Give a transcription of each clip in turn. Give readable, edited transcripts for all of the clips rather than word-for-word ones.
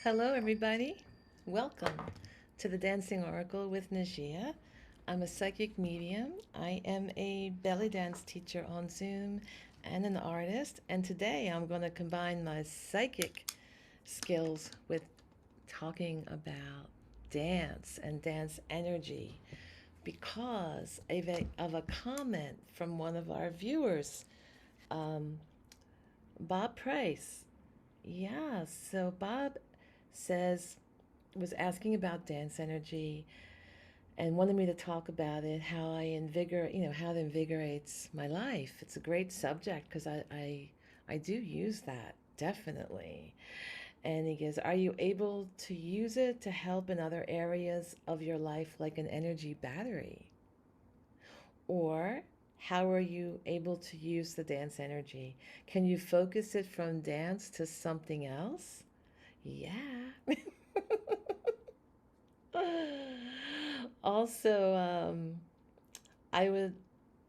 Hello, everybody. Welcome to the Dancing Oracle with Najia. I'm a psychic medium. I am a belly dance teacher on Zoom and an artist. And today I'm going to combine my psychic skills with talking about dance and dance energy because of a comment from one of our viewers, um, Bob Price. Yeah, so Bob says was asking about dance energy and wanted me to talk about it, how how it invigorates my life. It's a great subject because I do use that definitely. And he goes, are you able to use it to help in other areas of your life, like an energy battery? Or how are you able to use the dance energy? Can you focus it from dance to something else? Yeah. Also, I would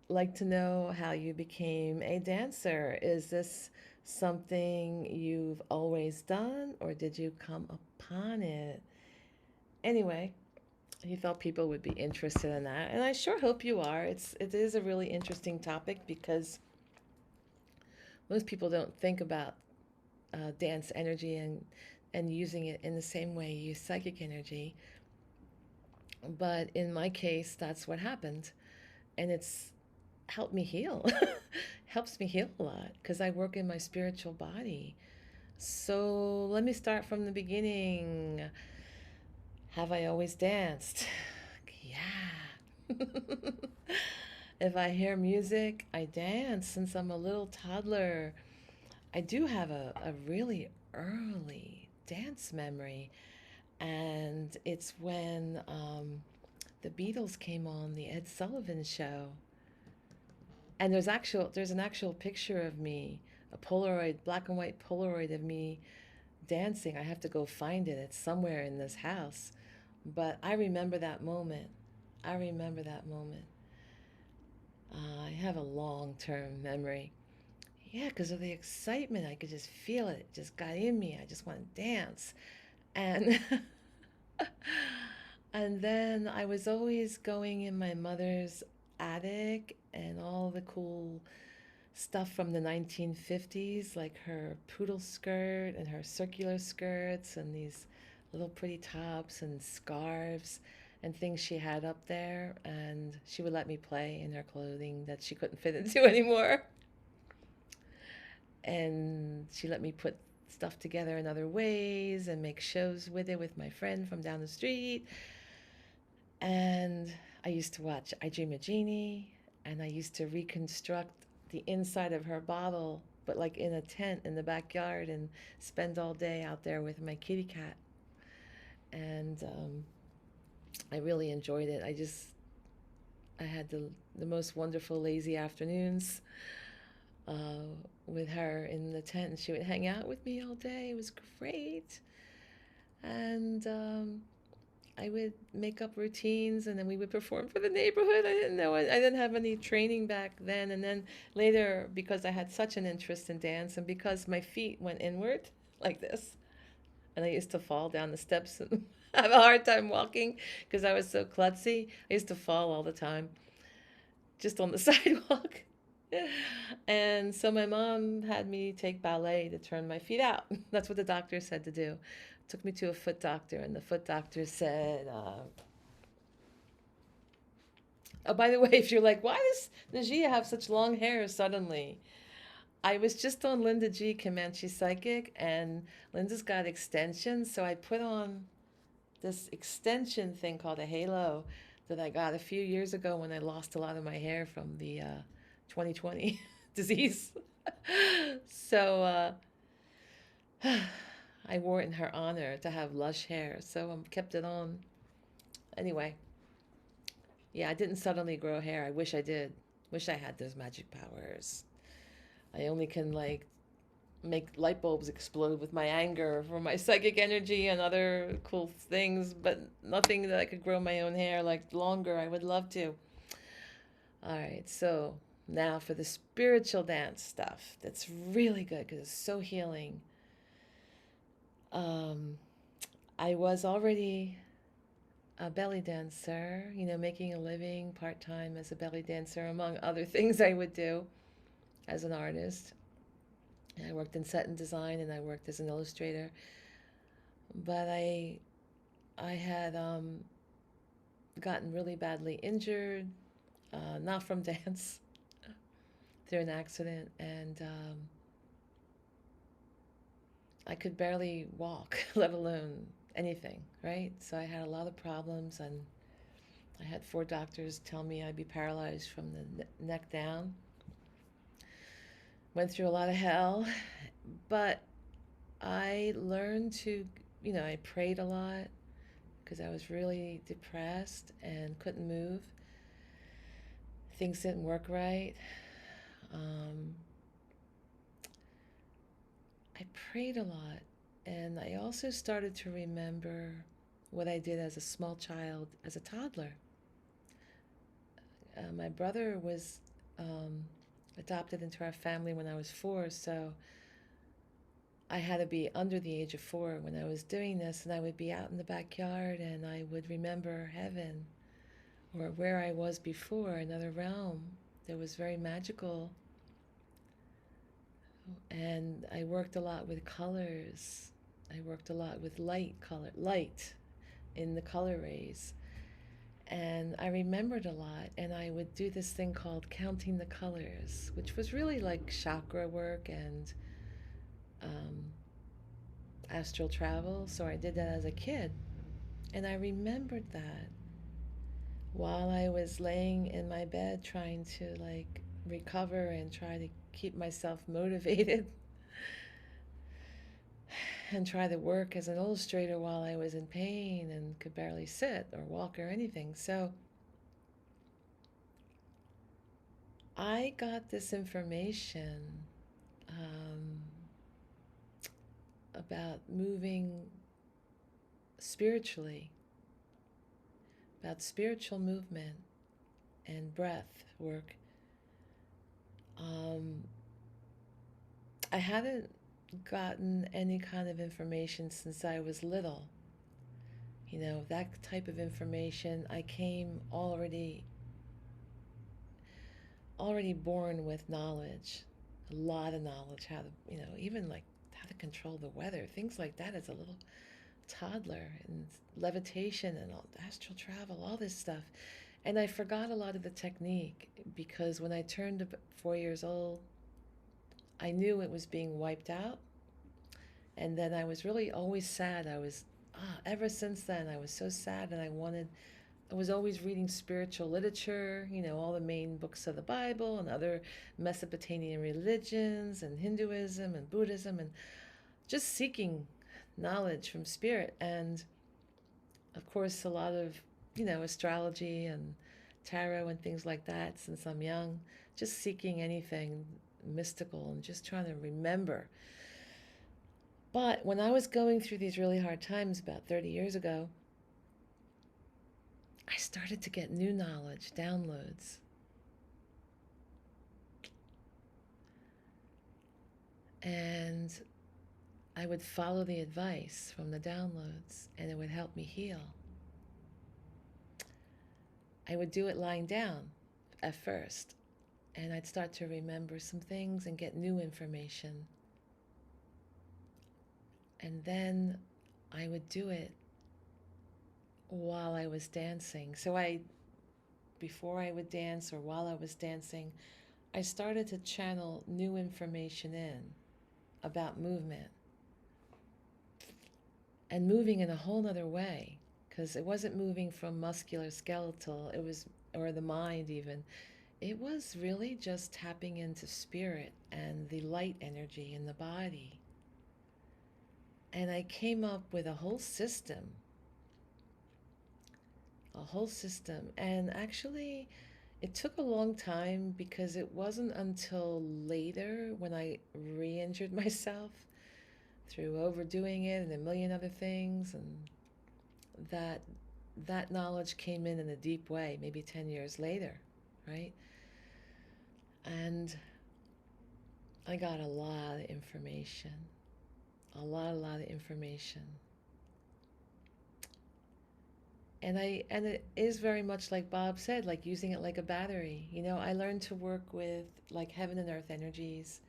like to know how you became a dancer. Is this something you've always done, or did you come upon it? Anyway, he felt people would be interested in that, and I sure hope you are. It is a really interesting topic because most people don't think about dance energy and using it in the same way you use psychic energy. But in my case, that's what happened. And it's helped me heal. Helps me heal a lot because I work in my spiritual body. So let me start from the beginning. Have I always danced? Yeah. If I hear music, I dance since I'm a little toddler. I do have a really early dance memory, and it's when the Beatles came on the Ed Sullivan Show, and there's an actual picture of me, a Polaroid, black and white Polaroid of me dancing. I have to go find it. It's somewhere in this house, but I remember that moment. I remember that moment. I have a long-term memory. Yeah, because of the excitement, I could just feel it. It just got in me. I just want to dance, and and then I was always going in my mother's attic and all the cool stuff from the 1950s, like her poodle skirt and her circular skirts and these little pretty tops and scarves and things she had up there. And she would let me play in her clothing that she couldn't fit into anymore. And she let me put stuff together in other ways and make shows with it with my friend from down the street. And I used to watch I Dream a Genie, and I used to reconstruct the inside of her bottle, but like in a tent in the backyard, and spend all day out there with my kitty cat. And I really enjoyed it. I had the most wonderful lazy afternoons uh, with her in the tent, and she would hang out with me all day. It was great. And I would make up routines, and then we would perform for the neighborhood. I didn't know, I didn't have any training back then. And then later, because I had such an interest in dance and because my feet went inward like this, and I used to fall down the steps and have a hard time walking because I was so klutzy. I used to fall all the time just on the sidewalk. And so my mom had me take ballet to turn my feet out. That's what the doctor said to do. Took me to a foot doctor, and the foot doctor said, "Oh, by the way, if you're like, why does Najia have such long hair suddenly?" I was just on Linda G. Comanche Psychic, and Linda's got extensions, so I put on this extension thing called a halo that I got a few years ago when I lost a lot of my hair from the 2020 disease. So I wore it in her honor to have lush hair, so I kept it on. Anyway, yeah, I didn't suddenly grow hair. I wish I did. Wish I had those magic powers. I only can like make light bulbs explode with my anger for my psychic energy and other cool things, but nothing that I could grow my own hair like longer. I would love to. All right, so now for the spiritual dance stuff that's really good because it's so healing. Um, I was already a belly dancer, making a living part-time as a belly dancer, among other things I would do as an artist. I worked in set and design, and I worked as an illustrator. But I had gotten really badly injured, not from dance, through an accident, and I could barely walk, let alone anything, right? So I had a lot of problems, and I had 4 doctors tell me I'd be paralyzed from the neck down. Went through a lot of hell, but I learned to, I prayed a lot because I was really depressed and couldn't move. Things didn't work right. Um, I prayed a lot, and I also started to remember what I did as a small child, as a toddler. My brother was adopted into our family when I was 4, so I had to be under the age of 4 when I was doing this, and I would be out in the backyard and I would remember heaven or where I was before, another realm that was very magical. And I worked a lot with colors. I worked a lot with light in the color rays. And I remembered a lot, and I would do this thing called counting the colors, which was really like chakra work and um, astral travel. So I did that as a kid, and I remembered that while I was laying in my bed trying to like recover and try to keep myself motivated and try to work as an illustrator while I was in pain and could barely sit or walk or anything. So I got this information um, about moving spiritually, about spiritual movement and breath work. I hadn't gotten any kind of information since I was little. That type of information, I came already born with knowledge, a lot of knowledge, how to, even like how to control the weather, things like that as a little toddler, and levitation and all, astral travel, all this stuff. And I forgot a lot of the technique because when I turned 4 years old, I knew it was being wiped out. And then I was really always sad. Ever since then, I was so sad, and I was always reading spiritual literature, all the main books of the Bible and other Mesopotamian religions and Hinduism and Buddhism, and just seeking knowledge from spirit. And of course, a lot of, astrology and tarot and things like that since I'm young, just seeking anything mystical and just trying to remember. But when I was going through these really hard times about 30 years ago, I started to get new knowledge, downloads. And I would follow the advice from the downloads, and it would help me heal. I would do it lying down at first, and I'd start to remember some things and get new information. And then I would do it while I was dancing. So before I would dance or while I was dancing, I started to channel new information in about movement and moving in a whole nother way, because it wasn't moving from muscular skeletal, or the mind even. It was really just tapping into spirit and the light energy in the body. And I came up with a whole system. And actually, it took a long time because it wasn't until later when I re injured myself through overdoing it and a million other things, and that knowledge came in a deep way, maybe 10 years later, right? And I got a lot of information, a lot of information. And it is very much like Bob said, like using it like a battery. You know, I learned to work with like heaven and earth energies,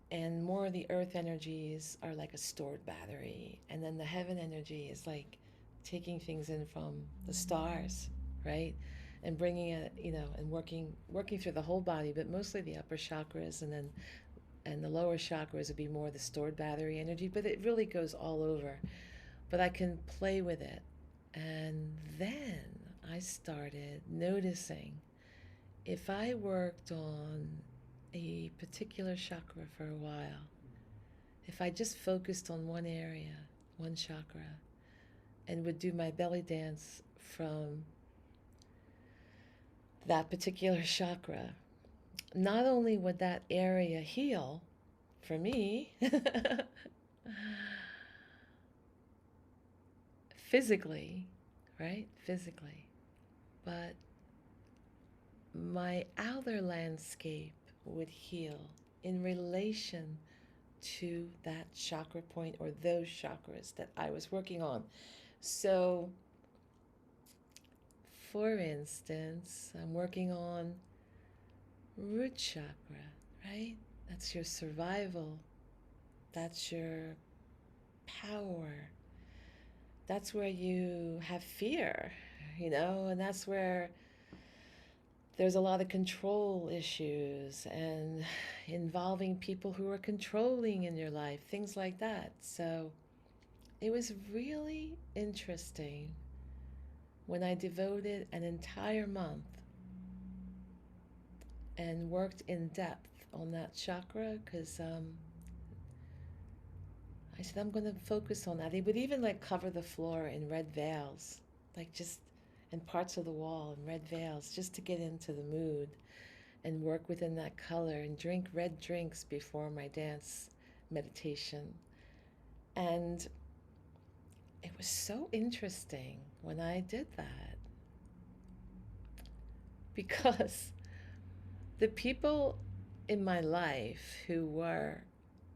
and more of the earth energies are like a stored battery, and then the heaven energy is like taking things in from the stars, right? And bringing it, you know, and working through the whole body, but mostly the upper chakras, and the lower chakras would be more the stored battery energy, but it really goes all over. But I can play with it. And then I started noticing if I worked on a particular chakra for a while, if I just focused on one area, one chakra, and would do my belly dance from that particular chakra, not only would that area heal for me physically, right? Physically, but my outer landscape would heal in relation to that chakra point or those chakras that I was working on. So, for instance, I'm working on root chakra, right? That's your survival, that's your power, that's where you have fear, you know, and that's where there's a lot of control issues and involving people who are controlling in your life, things like that. So it was really interesting when I devoted an entire month and worked in depth on that chakra, because I said, I'm going to focus on that. They would even like cover the floor in red veils, like just in parts of the wall in red veils, just to get into the mood and work within that color and drink red drinks before my dance meditation. And it was so interesting when I did that because the people in my life who were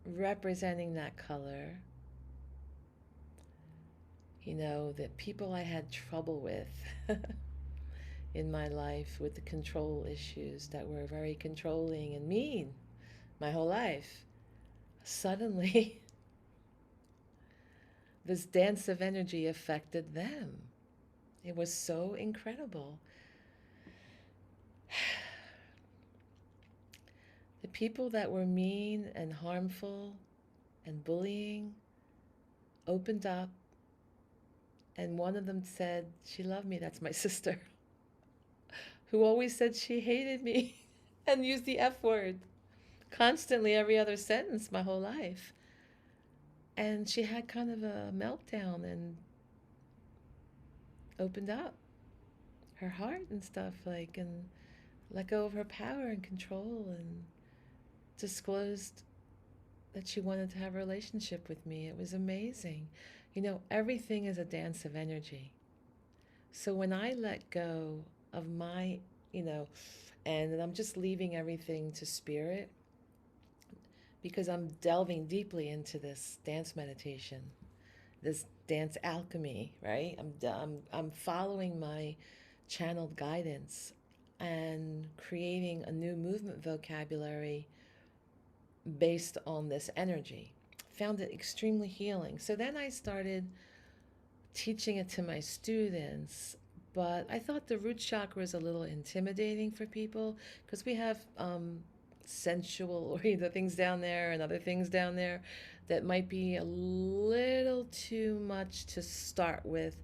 representing that color, you know, the people I had trouble with in my life with the control issues that were very controlling and mean my whole life, suddenly this dance of energy affected them. It was so incredible. The people that were mean and harmful and bullying opened up, and one of them said she loved me. That's my sister, who always said she hated me and used the F word constantly every other sentence my whole life. And she had kind of a meltdown and opened up her heart and stuff, like, and let go of her power and control, and disclosed that she wanted to have a relationship with me. It was amazing. You know, everything is a dance of energy. So when I let go of my, you know, and I'm just leaving everything to spirit, because I'm delving deeply into this dance meditation, this dance alchemy, right? I'm following my channeled guidance and creating a new movement vocabulary based on this energy. Found it extremely healing. So then I started teaching it to my students, but I thought the root chakra was a little intimidating for people because we have sensual or either things down there and other things down there that might be a little too much to start with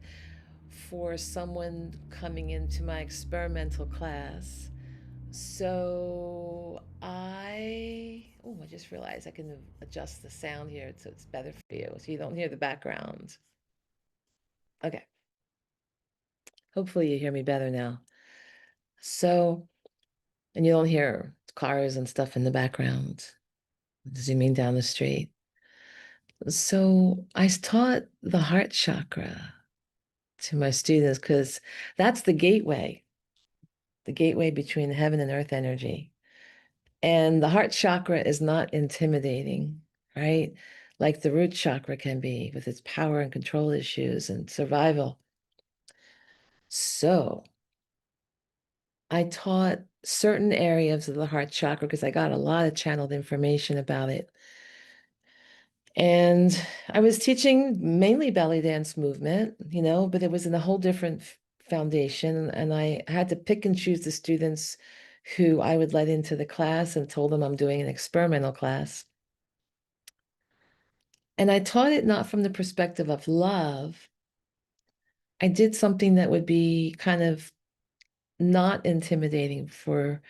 for someone coming into my experimental class. So I just realized I can adjust the sound here so it's better for you, so you don't hear the background. Okay, hopefully you hear me better now. So, and you don't hear cars and stuff in the background, zooming down the street. So I taught the heart chakra to my students because that's the gateway between heaven and earth energy. And the heart chakra is not intimidating, right? Like the root chakra can be with its power and control issues and survival. So I taught certain areas of the heart chakra because I got a lot of channeled information about it. And I was teaching mainly belly dance movement, but it was in a whole different foundation. And I had to pick and choose the students who I would let into the class and told them I'm doing an experimental class. And I taught it not from the perspective of love. I did something that would be kind of not intimidating for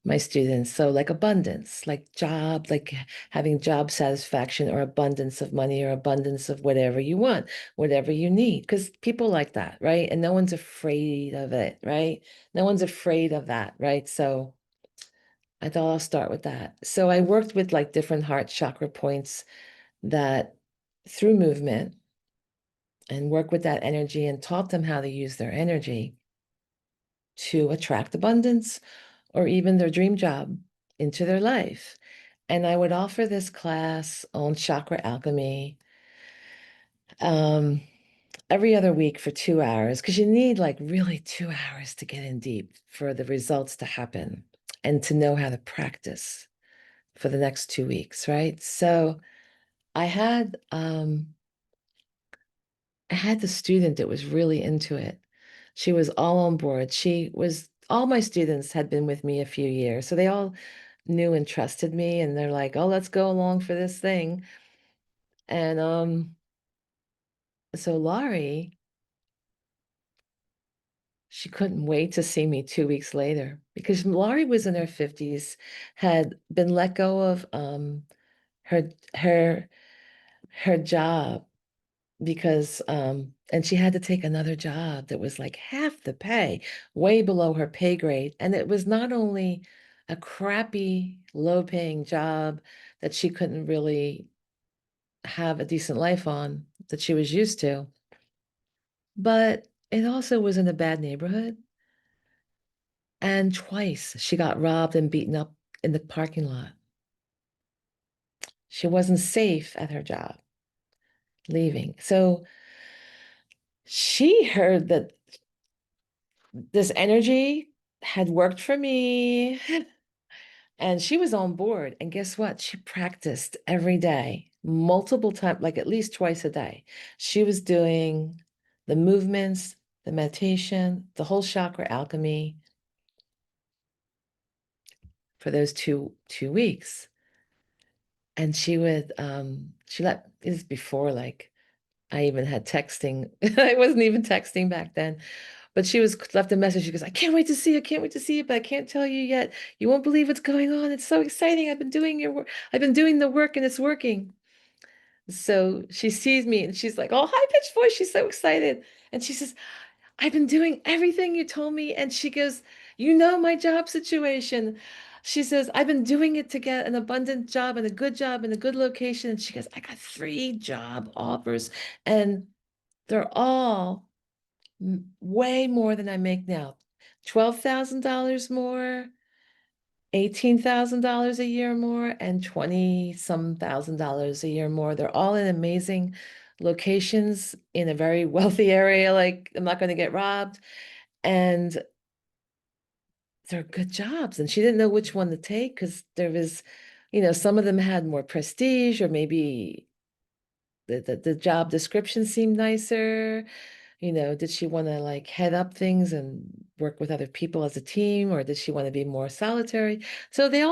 my students. So, like abundance, like job, like having job satisfaction or abundance of money or abundance of whatever you want, whatever you need, because people like that, right? And no one's afraid of it, right? No one's afraid of that, right? So, I thought I'll start with that. So, I worked with like different heart chakra points that through movement and work with that energy and taught them how to use their energy to attract abundance or even their dream job into their life. And I would offer this class on chakra alchemy um, every other week for 2 hours because you need like really 2 hours to get in deep for the results to happen and to know how to practice for the next 2 weeks, right? So I had um, I had the student that was really into it. She was all on board. All my students had been with me a few years, so they all knew and trusted me, and they're like, "Oh, let's go along for this thing." And so Laurie, she couldn't wait to see me 2 weeks later because Laurie was in her 50s, had been let go of her her her job because and she had to take another job that was like half the pay, way below her pay grade. And it was not only a crappy, low-paying job that she couldn't really have a decent life on that she was used to, but it also was in a bad neighborhood. And twice she got robbed and beaten up in the parking lot. She wasn't safe at her job leaving. So she heard that this energy had worked for me and she was on board. And guess what? She practiced every day, multiple times, like at least twice a day. She was doing the movements, the meditation, the whole chakra alchemy for those two weeks. And she let this is before like I even had texting. I wasn't even texting back then. But she was left a message. She goes, I can't wait to see you. I can't wait to see you, but I can't tell you yet. You won't believe what's going on. It's so exciting. I've been doing your work. I've been doing the work and it's working. So she sees me and she's like, oh, high-pitched voice. She's so excited. And she says, I've been doing everything you told me. And she goes, you know my job situation. She says, I've been doing it to get an abundant job and a good job in a good location. And she goes, I got 3 job offers and they're all way more than I make now. $12,000 more, $18,000 a year more, and 20 some thousand dollars a year more. They're all in amazing locations in a very wealthy area. Like I'm not going to get robbed. And they're good jobs. And she didn't know which one to take because there was, some of them had more prestige or maybe the job description seemed nicer. Did she want to like head up things and work with other people as a team, or did she want to be more solitary? So they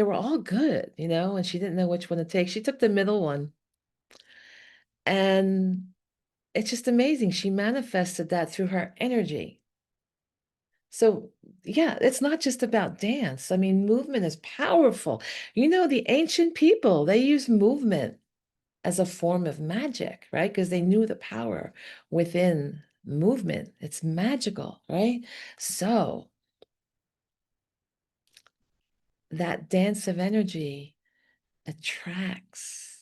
were all good, and she didn't know which one to take. She took the middle one. And it's just amazing. She manifested that through her energy. So, yeah, it's not just about dance. I mean, movement is powerful. The ancient people, they use movement as a form of magic, right? Because they knew the power within movement. It's magical, right? So that dance of energy attracts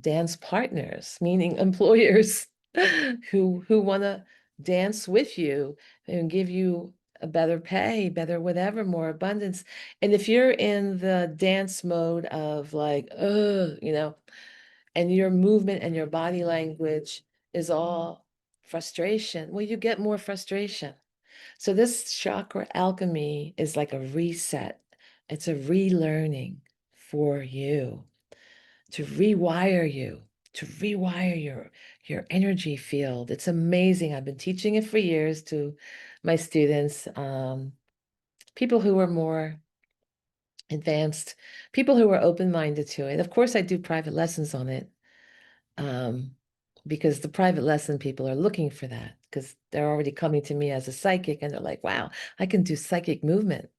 dance partners, meaning employers who want to dance with you and give you a better pay, better whatever, more abundance. And if you're in the dance mode of like, and your movement and your body language is all Frustration. Well, you get more frustration. So this chakra alchemy is like a reset. It's a relearning for you to rewire you, to rewire your energy field. It's amazing. I've been teaching it for years to my students, people who are more advanced, people who are open-minded to it. Of course, I do private lessons on it, um, because the private lesson people are looking for that because they're already coming to me as a psychic and they're like, wow, I can do psychic movement.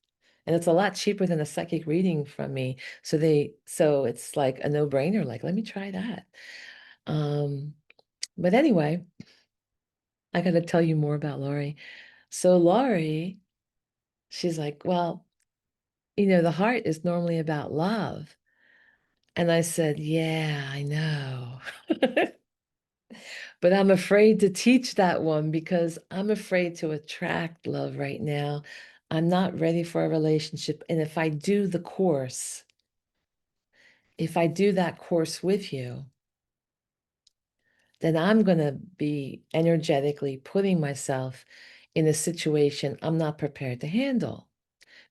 And it's a lot cheaper than a psychic reading from me. So it's like a no-brainer, like, let me try that. Um, but anyway, I gotta tell you more about Laurie. So Laurie, she's like, well, the heart is normally about love. And I said, yeah, I know. But I'm afraid to teach that one because I'm afraid to attract love right now. I'm not ready for a relationship. And if I do that course with you, then I'm going to be energetically putting myself in a situation I'm not prepared to handle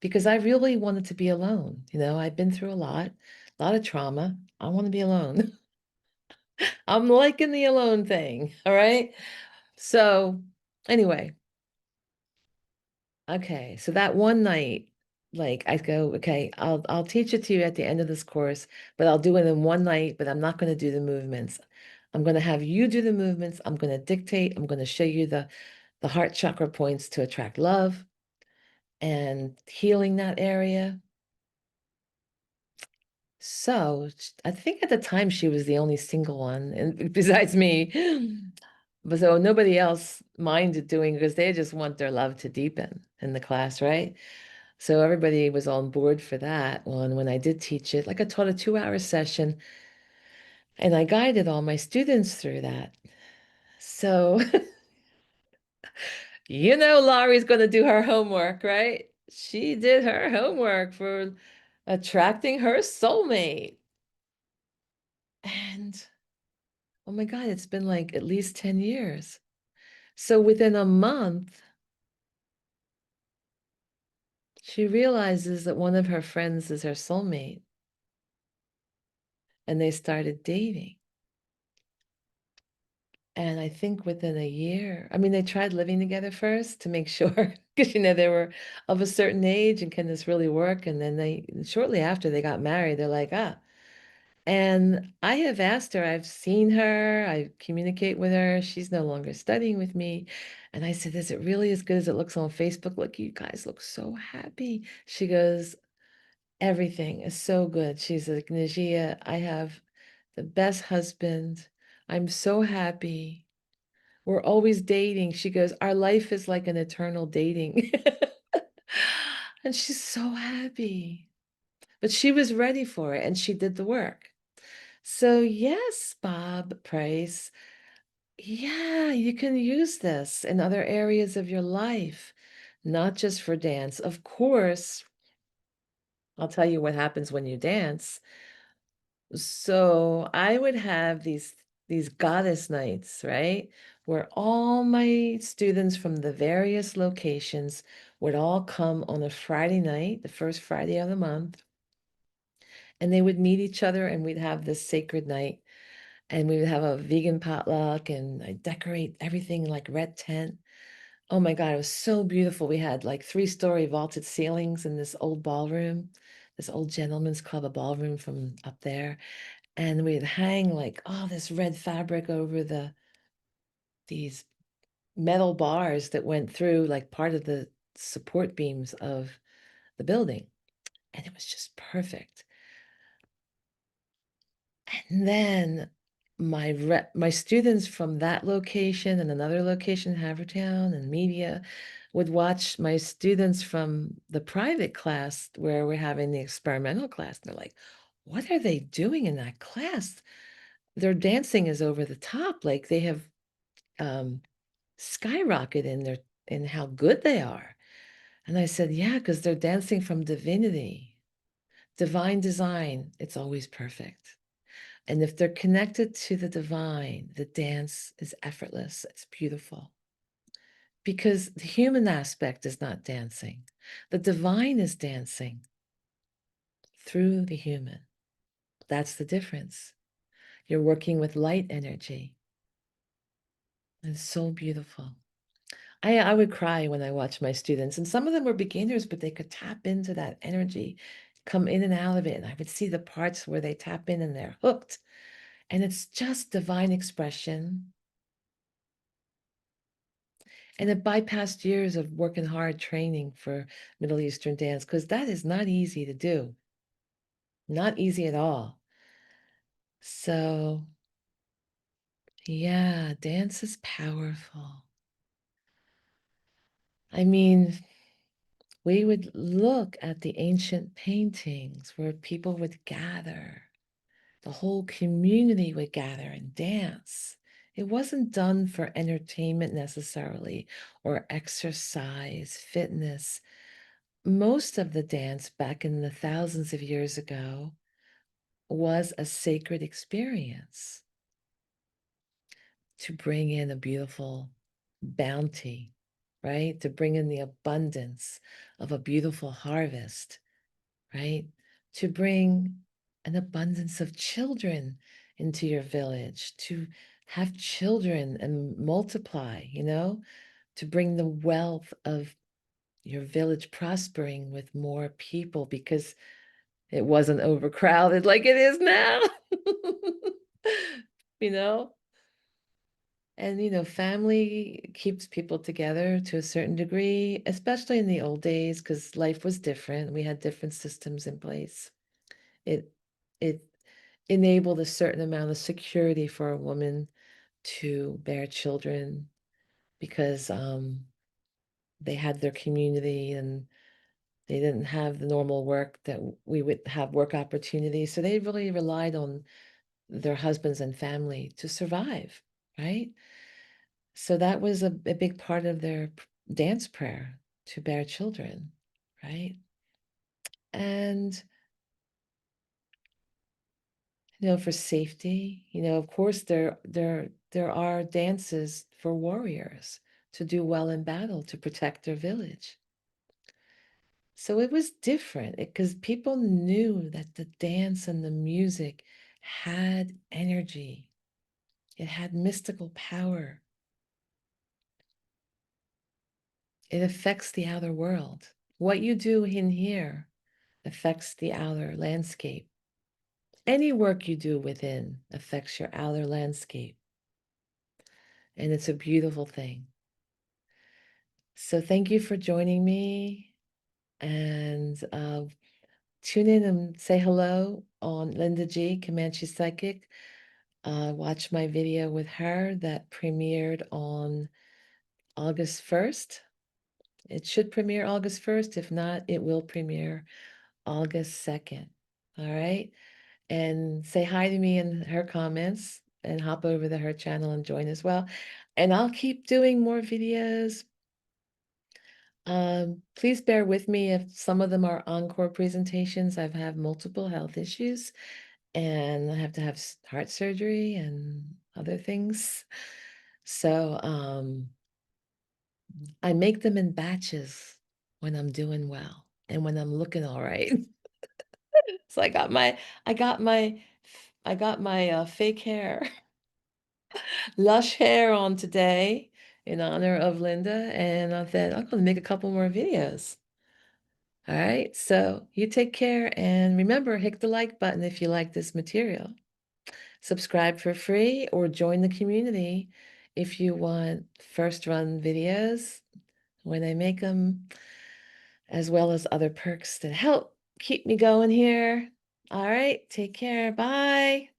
because I really wanted to be alone. I've been through a lot of trauma. I want to be alone. I'm liking the alone thing. All right. So, anyway, okay. So that one night, like I go, okay, I'll teach it to you at the end of this course, but I'll do it in one night, but I'm not going to do the movements. I'm going to have you do the movements. I'm going to dictate. I'm going to show you the heart chakra points to attract love and healing that area. So I think at the time she was the only single one, and besides me, but so nobody else minded doing because they just want their love to deepen in the class, right? So everybody was on board for that one when I did teach it. Like I taught a 2-hour session and I guided all my students through that. So, Laurie's going to do her homework, right? She did her homework for attracting her soulmate. And oh my God, it's been like at least 10 years. So within a month, she realizes that one of her friends is her soulmate. And they started dating. And I think within a year, I mean, they tried living together first to make sure, because they were of a certain age and can this really work? And then shortly after they got married, they're like, ah. And I have asked her, I've seen her, I communicate with her. She's no longer studying with me. And I said, is it really as good as it looks on Facebook? Look, you guys look so happy. She goes, everything is so good. She's like, Najia, I have the best husband. I'm so happy. We're always dating. She goes, our life is like an eternal dating. And she's so happy. But she was ready for it and she did the work. So, yes, Bob Price, yeah, you can use this in other areas of your life, not just for dance. Of course, I'll tell you what happens when you dance. So I would have these goddess nights, right? Where all my students from the various locations would all come on a Friday night, the first Friday of the month, and they would meet each other and we'd have this sacred night and we would have a vegan potluck and I decorate everything like red tent. Oh my God, it was so beautiful. We had like 3-story vaulted ceilings in this old ballroom, this old gentleman's club, a ballroom from up there. And we'd hang like all this red fabric over these metal bars that went through like part of the support beams of the building. And it was just perfect. And then my students from that location and another location, Havertown and Media, would watch my students from the private class where we're having the experimental class. And they're like, what are they doing in that class? Their dancing is over the top. Like they have skyrocket in how good they are. And I said, yeah, because they're dancing from divinity, divine design. It's always perfect. And if they're connected to the divine, the dance is effortless. It's beautiful. Because the human aspect is not dancing. The divine is dancing through the human. That's the difference. You're working with light energy. It's so beautiful. I would cry when I watch my students, and some of them were beginners, but they could tap into that energy, come in and out of it. And I would see the parts where they tap in and they're hooked. And it's just divine expression. And it bypassed years of working hard training for Middle Eastern dance, because that is not easy to do. Not easy at all. So, yeah, dance is powerful. I mean, we would look at the ancient paintings where people would gather, the whole community would gather and dance. It wasn't done for entertainment necessarily or exercise, fitness. Most of the dance back in the thousands of years ago was a sacred experience to bring in a beautiful bounty, right? To bring in the abundance of a beautiful harvest, right? To bring an abundance of children into your village, to have children and multiply, to bring the wealth of your village prospering with more people because it wasn't overcrowded like it is now. you know? And, family keeps people together to a certain degree, especially in the old days, because life was different. We had different systems in place. It it enabled a certain amount of security for a woman to bear children because they had their community and they didn't have the normal work that we would have work opportunities. So they really relied on their husbands and family to survive, right? So that was a big part of their dance prayer to bear children, right? And, for safety, of course there are dances for warriors to do well in battle, to protect their village. So it was different because people knew that the dance and the music had energy. It had mystical power. It affects the outer world. What you do in here affects the outer landscape. Any work you do within affects your outer landscape. And it's a beautiful thing. So thank you for joining me. And tune in and say hello on Linda G, Comanche Psychic. Watch my video with her that premiered on August 1st. It should premiere August 1st. If not, it will premiere August 2nd. All right. And say hi to me in her comments and hop over to her channel and join as well. And I'll keep doing more videos. Please bear with me if some of them are encore presentations. I've had multiple health issues and I have to have heart surgery and other things. So I make them in batches when I'm doing well and when I'm looking all right. So I got my fake hair, lush hair on today in honor of Linda, and I said I'm going to make a couple more videos. All right, so you take care and remember, hit the like button if you like this material. Subscribe for free or join the community if you want first run videos when I make them, as well as other perks that help keep me going here. All right, take care. Bye.